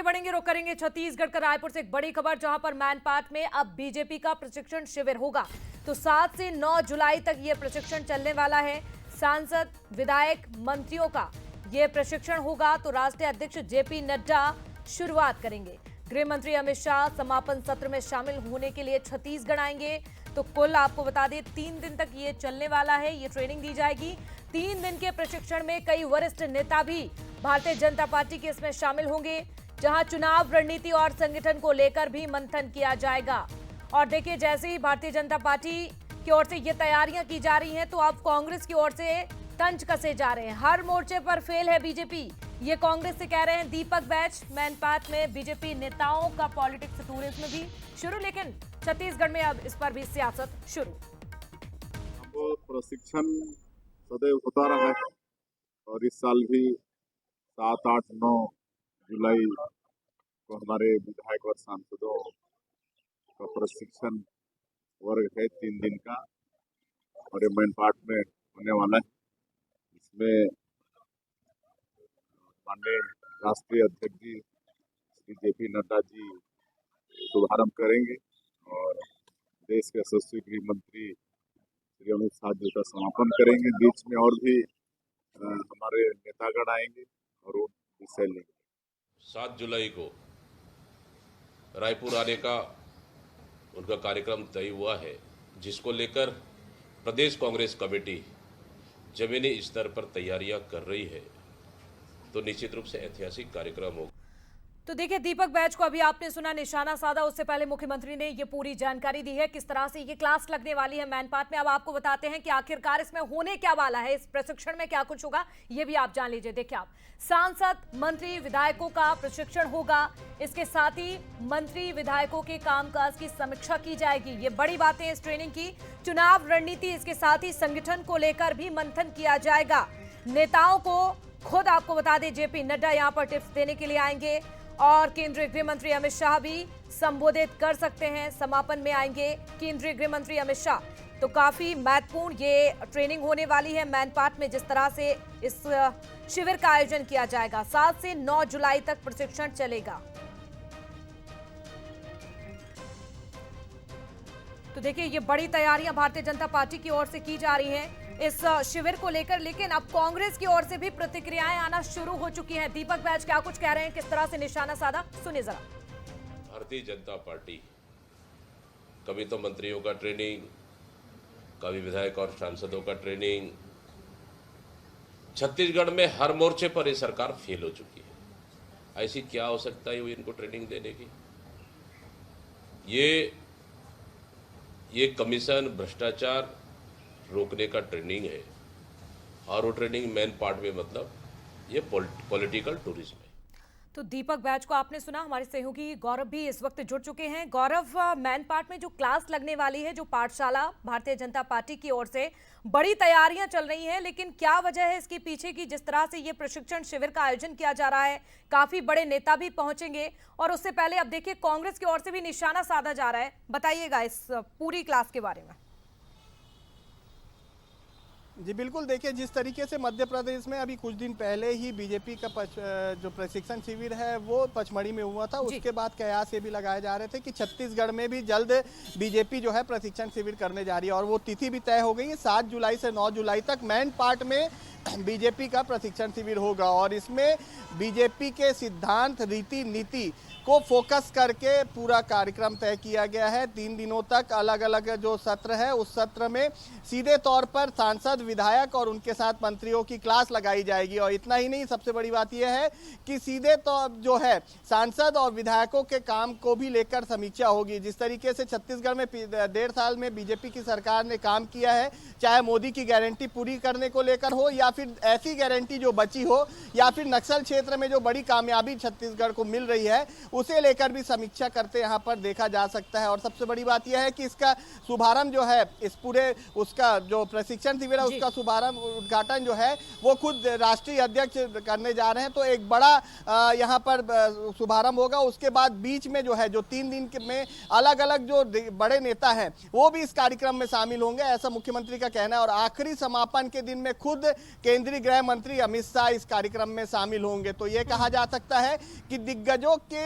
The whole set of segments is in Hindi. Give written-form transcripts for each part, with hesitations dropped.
आगे बढ़ेंगे, रुक करेंगे छत्तीसगढ़ का रायपुर से एक बड़ी खबर, जहां पर मैनपाट में अब बीजेपी का प्रशिक्षण शिविर होगा। तो 7 से 9 जुलाई तक यह प्रशिक्षण चलने वाला है। सांसद, विधायक, मंत्रियों का यह प्रशिक्षण होगा। तो राष्ट्रीय अध्यक्ष जेपी नड्डा शुरुआत करेंगे। गृह मंत्री अमित शाह समापन सत्र में शामिल होने के लिए छत्तीसगढ़ आएंगे। तो कुल आपको बता दें 3 दिन तक ये चलने वाला है, ये ट्रेनिंग दी जाएगी। 3 दिन के प्रशिक्षण में कई वरिष्ठ नेता भी भारतीय जनता पार्टी के इसमें शामिल होंगे, जहां चुनाव रणनीति और संगठन को लेकर भी मंथन किया जाएगा। और देखिए, जैसे ही भारतीय जनता पार्टी की ओर से ये तैयारियां की जा रही हैं, तो अब कांग्रेस की ओर से तंज कसे जा रहे हैं। हर मोर्चे पर फेल है बीजेपी, ये कांग्रेस से कह रहे हैं दीपक बैच। मैनपाट में बीजेपी नेताओं का पॉलिटिक्स टूरिज्म भी शुरू, लेकिन छत्तीसगढ़ में अब इस पर भी सियासत शुरू। अब प्रशिक्षण सदैव होता रहा है और इस साल भी 7, 8, 9 जुलाई को हमारे विधायक और सांसदों का प्रशिक्षण वर्ग है 3 दिन का, और ये मैनपाट में होने वाला है। इसमें माननीय राष्ट्रीय अध्यक्ष जी श्री जेपी नड्डा जी शुभारंभ करेंगे और देश के यशस्वी गृह मंत्री श्री अमित शाह जी का समापन करेंगे। बीच में और भी हमारे नेतागण आएंगे और वो विषय लेंगे। 7 जुलाई को रायपुर आने का उनका कार्यक्रम तय हुआ है, जिसको लेकर प्रदेश कांग्रेस कमेटी जमीनी स्तर पर तैयारियां कर रही है। तो निश्चित रूप से ऐतिहासिक कार्यक्रम होगा। तो देखिए, दीपक बैच को अभी आपने सुना, निशाना साधा। उससे पहले मुख्यमंत्री ने ये पूरी जानकारी दी है किस तरह से ये क्लास लगने वाली है मैनपाट में। अब आपको बताते हैं कि आखिरकार इसमें होने क्या वाला है, इस प्रशिक्षण में क्या कुछ होगा, ये भी आप जान लीजिए। देखिए, आप सांसद, मंत्री, विधायकों का प्रशिक्षण होगा। इसके साथ ही मंत्री विधायकों के कामकाज की समीक्षा की जाएगी। ये बड़ी बातें इस ट्रेनिंग की। चुनाव रणनीति, इसके साथ ही संगठन को लेकर भी मंथन किया जाएगा। नेताओं को खुद आपको बता दें जेपी नड्डा यहां पर टिप्स देने के लिए आएंगे, और केंद्रीय गृह मंत्री अमित शाह भी संबोधित कर सकते हैं। समापन में आएंगे केंद्रीय गृह मंत्री अमित शाह। तो काफी महत्वपूर्ण ये ट्रेनिंग होने वाली है मैनपाट में, जिस तरह से इस शिविर का आयोजन किया जाएगा। 7 से 9 जुलाई तक प्रशिक्षण चलेगा। तो देखिए, ये बड़ी तैयारियां भारतीय जनता पार्टी की ओर से की जा रही हैं इस शिविर को लेकर, लेकिन अब कांग्रेस की ओर से भी प्रतिक्रियाएं आना शुरू हो चुकी हैं। दीपक बैच क्या कुछ कह रहे हैं, किस तरह से निशाना साधा, सुनिए जरा। भारतीय जनता पार्टी कभी तो मंत्रियों का ट्रेनिंग, कभी विधायक और सांसदों का ट्रेनिंग। छत्तीसगढ़ में हर मोर्चे पर ये सरकार फेल हो चुकी है। ऐसी क्या हो सकता है वो इनको ट्रेनिंग देने की? ये कमीशन भ्रष्टाचार रोकने का ट्रेनिंग है, और वो ट्रेनिंग मैनपाट में मतलब ये पॉलिटिकल टूरिज्म है। तो दीपक बैच को आपने सुना। हमारे सहयोगी गौरव भी इस वक्त जुड़ चुके हैं। गौरव, मैनपाट में जो क्लास लगने वाली है, जो पाठशाला भारतीय जनता पार्टी की ओर से बड़ी तैयारियां चल रही हैं, लेकिन क्या वजह है इसके पीछे की, जिस तरह से ये प्रशिक्षण शिविर का आयोजन किया जा रहा है? काफी बड़े नेता भी पहुंचेंगे, और उससे पहले अब देखिए कांग्रेस की ओर से भी निशाना साधा जा रहा है। बताइएगा इस पूरी क्लास के बारे में। जी बिल्कुल, देखिए जिस तरीके से मध्य प्रदेश में अभी कुछ दिन पहले ही बीजेपी का जो प्रशिक्षण शिविर है वो पचमढ़ी में हुआ था, उसके बाद कयास ये भी लगाए जा रहे थे कि छत्तीसगढ़ में भी जल्द बीजेपी जो है प्रशिक्षण शिविर करने जा रही है, और वो तिथि भी तय हो गई है। 7 जुलाई से 9 जुलाई तक मैनपाट में बीजेपी का प्रशिक्षण शिविर होगा, और इसमें बीजेपी के सिद्धांत, रीति, नीति को फोकस करके पूरा कार्यक्रम तय किया गया है। 3 दिनों तक अलग अलग जो सत्र है, उस सत्र में सीधे तौर पर सांसद, विधायक और उनके साथ मंत्रियों की क्लास लगाई जाएगी। और इतना ही नहीं, सबसे बड़ी बात यह है कि सीधे तो जो है सांसद और विधायकों के काम को भी लेकर समीक्षा होगी। जिस तरीके से छत्तीसगढ़ में 1.5 साल में बीजेपी की सरकार ने काम किया है, चाहे मोदी की गारंटी पूरी करने को लेकर हो, या फिर ऐसी गारंटी जो बची हो, या फिर नक्सल क्षेत्र में जो बड़ी कामयाबी छत्तीसगढ़ को मिल रही है, उसे लेकर भी समीक्षा करते यहाँ पर देखा जा सकता है। और सबसे बड़ी बात यह है कि इसका शुभारंभ जो है, इस पूरे उसका जो प्रशिक्षण शिविर है उसका उसका शुभारंभ उद्घाटन जो है वो खुद राष्ट्रीय अध्यक्ष करने जा रहे हैं। तो एक बड़ा यहाँ पर शुभारंभ होगा। उसके बाद बीच में जो है जो 3 दिन में अलग अलग जो बड़े नेता हैं वो भी इस कार्यक्रम में शामिल होंगे, ऐसा मुख्यमंत्री का कहना है। और आखिरी समापन के दिन में खुद केंद्रीय गृह मंत्री अमित शाह इस कार्यक्रम में शामिल होंगे। तो ये कहा जा सकता है कि दिग्गजों के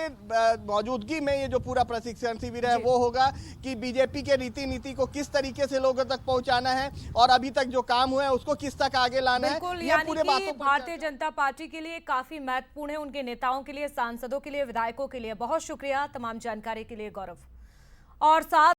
मौजूदगी में ये जो पूरा प्रशिक्षण शिविर है वो होगा कि बीजेपी के रीति नीति को किस तरीके से लोगों तक पहुंचाना है और अभी तक जो काम हुआ है उसको किस तक आगे लाना है। बिल्कुल, ये यानी पूरे कि बातों पर भारतीय जनता पार्टी के लिए काफी महत्वपूर्ण है, उनके नेताओं के लिए, सांसदों के लिए, विधायकों के लिए। बहुत शुक्रिया तमाम जानकारी के लिए गौरव। और साथ